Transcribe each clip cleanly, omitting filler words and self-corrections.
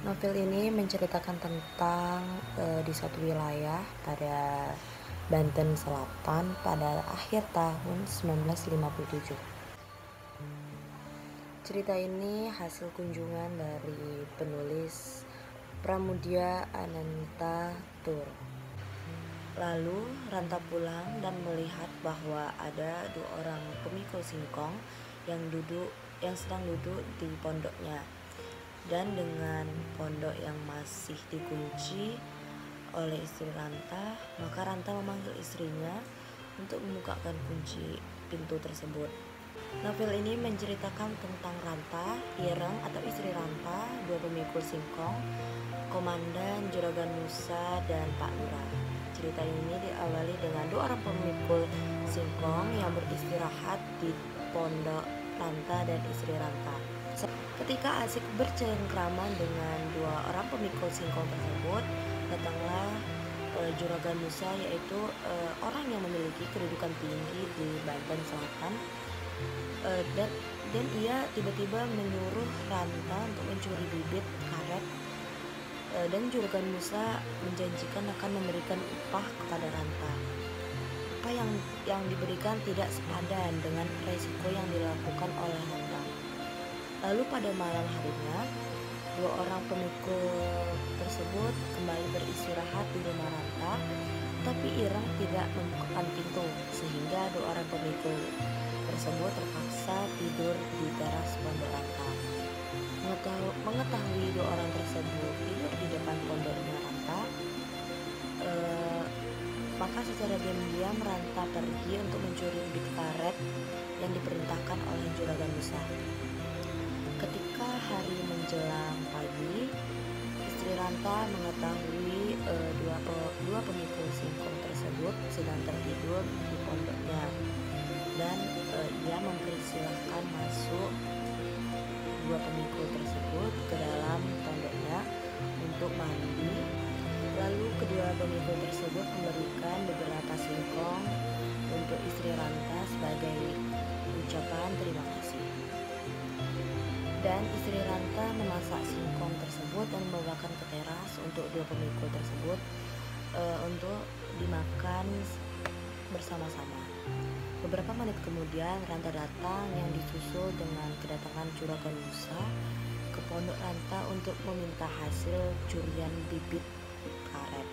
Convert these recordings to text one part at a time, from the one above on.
Novel ini menceritakan tentang di suatu wilayah pada Banten Selatan pada akhir tahun 1957. Cerita ini hasil kunjungan dari penulis Pramudia Ananta Tur. Lalu Ranta pulang dan melihat bahwa ada dua orang pemikul singkong yang sedang duduk di pondoknya. Dan dengan pondok yang masih dikunci oleh istri Ranta, maka Ranta memanggil istrinya untuk membukakan kunci pintu tersebut. Novel ini menceritakan tentang Ranta, Ireng atau istri Ranta, dua pemikul singkong, komandan Juragan Musa, dan Pak Lurah. Cerita ini diawali dengan dua orang pemikul singkong yang beristirahat di pondok Ranta dan istri Ranta. Ketika asik bercengkraman dengan dua orang pemikul singkong tersebut, datanglah Juragan Musa, yaitu orang yang memiliki kedudukan tinggi di Banten Selatan, dan ia tiba-tiba menyuruh Ranta untuk mencuri bibit karet, dan Juragan Musa menjanjikan akan memberikan upah kepada Ranta. Upah yang diberikan tidak sepadan dengan resiko yang dilakukan oleh Ranta. Lalu pada malam harinya, dua orang pemikul tersebut kembali beristirahat di rumah Ranta, tapi Ireng tidak membukakan pintu, sehingga dua orang pemikul tersebut terpaksa tidur di teras pondok Ranta. Mengetahui dua orang tersebut tidur di depan pondoknya Ranta, maka secara diam-diam Ranta pergi untuk mencuri bibit karet yang diperintahkan oleh Juragan Musa. Ketika hari menjelang pagi, istri Ranta mengetahui dua pemikul singkong tersebut sedang tertidur di pondoknya, dan ia mempersilahkan masuk dua pemikul tersebut ke dalam pondoknya untuk mandi. Lalu kedua pemikul tersebut memberikan beberapa singkong untuk istri Ranta sebagai ucapan terima kasih. Dan istri Ranta memasak singkong tersebut dan membawakan ke teras untuk dua pemikul tersebut untuk dimakan bersama-sama. Beberapa menit kemudian Ranta datang yang disusul dengan kedatangan Juragan Musa ke pondok Ranta untuk meminta hasil curian bibit karet,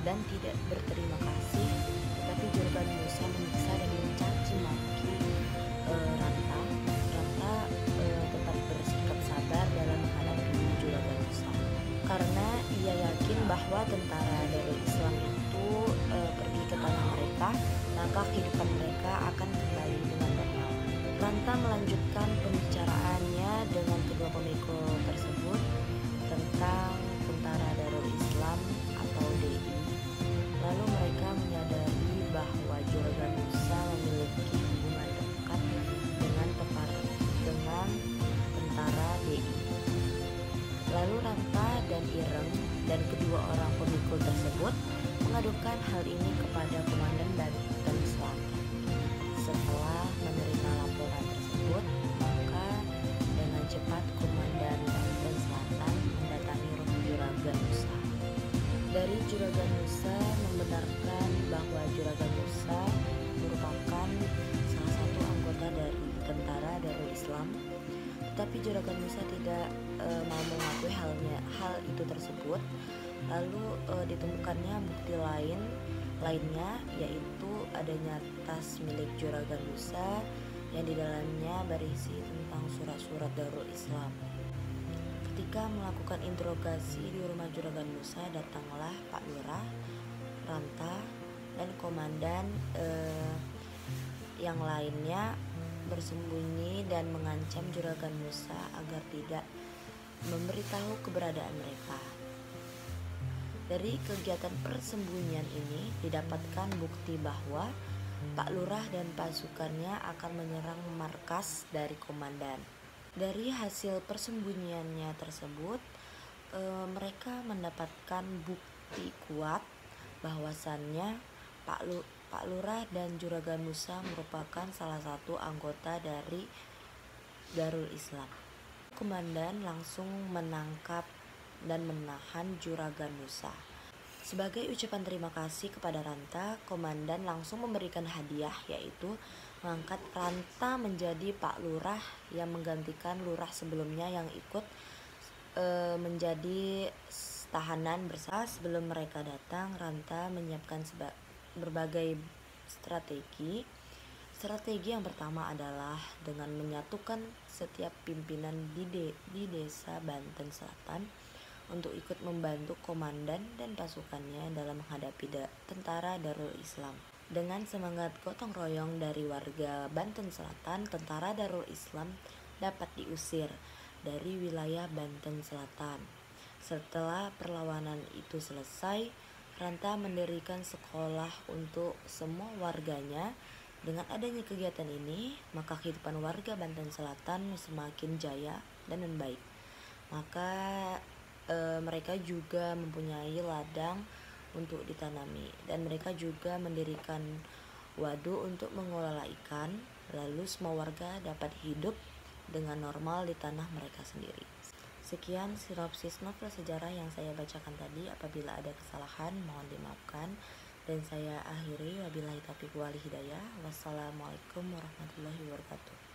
dan tidak berterima kasih, tetapi Juragan Musa menyiksa dan mencaci maki Ranta. Ranta tetap bersikap sabar dalam menghadapi Juragan Musa, karena ia yakin bahwa tentara dari Islam itu pergi ke tanah mereka, maka kehidupan mereka akan kembali dengan normal. Ranta melanjutkan pembicaraannya dengan kedua pemikul tersebut tentang tentara Darul Islam atau DI. Lalu mereka menyadari bahwa Juragan Musa memiliki hubungan dekat dengan tentara DI. Lalu Ranta dan Ireng dan kedua orang pemikul tersebut mengadukan hal ini kepada Komandan Banten Selatan. Setelah menerima laporan tersebut, maka dengan cepat Komandan Banten Selatan mendatangi rumah Juragan Musa. Dari Juragan Musa membenarkan bahwa Juragan Musa merupakan salah satu anggota dari tentara Darul Islam, tetapi Juragan Musa tidak mau mengakui hal itu tersebut. Lalu ditemukannya bukti lainnya, yaitu adanya tas milik Juragan Musa yang di dalamnya berisi tentang surat-surat Darul Islam. Ketika melakukan interogasi di rumah Juragan Musa, datanglah Pak Lurah, Ranta, dan komandan yang lainnya bersembunyi dan mengancam Juragan Musa agar tidak memberitahu keberadaan mereka. Dari kegiatan persembunyian ini didapatkan bukti bahwa Pak Lurah dan pasukannya akan menyerang markas dari komandan. Dari hasil persembunyiannya tersebut, mereka mendapatkan bukti kuat bahwasannya Pak Lurah dan Juragan Musa merupakan salah satu anggota dari Darul Islam. Komandan langsung menangkap dan menahan Juragan Musa. Sebagai ucapan terima kasih kepada Ranta, komandan langsung memberikan hadiah, yaitu mengangkat Ranta menjadi Pak Lurah yang menggantikan lurah sebelumnya yang ikut menjadi tahanan bersama. Sebelum mereka datang, Ranta menyiapkan berbagai strategi. Strategi yang pertama adalah dengan menyatukan setiap pimpinan di desa Banten Selatan untuk ikut membantu komandan dan pasukannya dalam menghadapi tentara Darul Islam. Dengan semangat gotong royong dari warga Banten Selatan, tentara Darul Islam dapat diusir dari wilayah Banten Selatan. Setelah perlawanan itu selesai, Ranta mendirikan sekolah untuk semua warganya. Dengan adanya kegiatan ini, maka kehidupan warga Banten Selatan semakin jaya dan membaik. Maka mereka juga mempunyai ladang untuk ditanami, dan mereka juga mendirikan waduk untuk mengelola ikan. Lalu semua warga dapat hidup dengan normal di tanah mereka sendiri. Sekian sinopsis novel sejarah yang saya bacakan tadi. Apabila ada kesalahan mohon dimaafkan, dan saya akhiri wabillahi taufiq wal hidayah. Wassalamualaikum warahmatullahi wabarakatuh.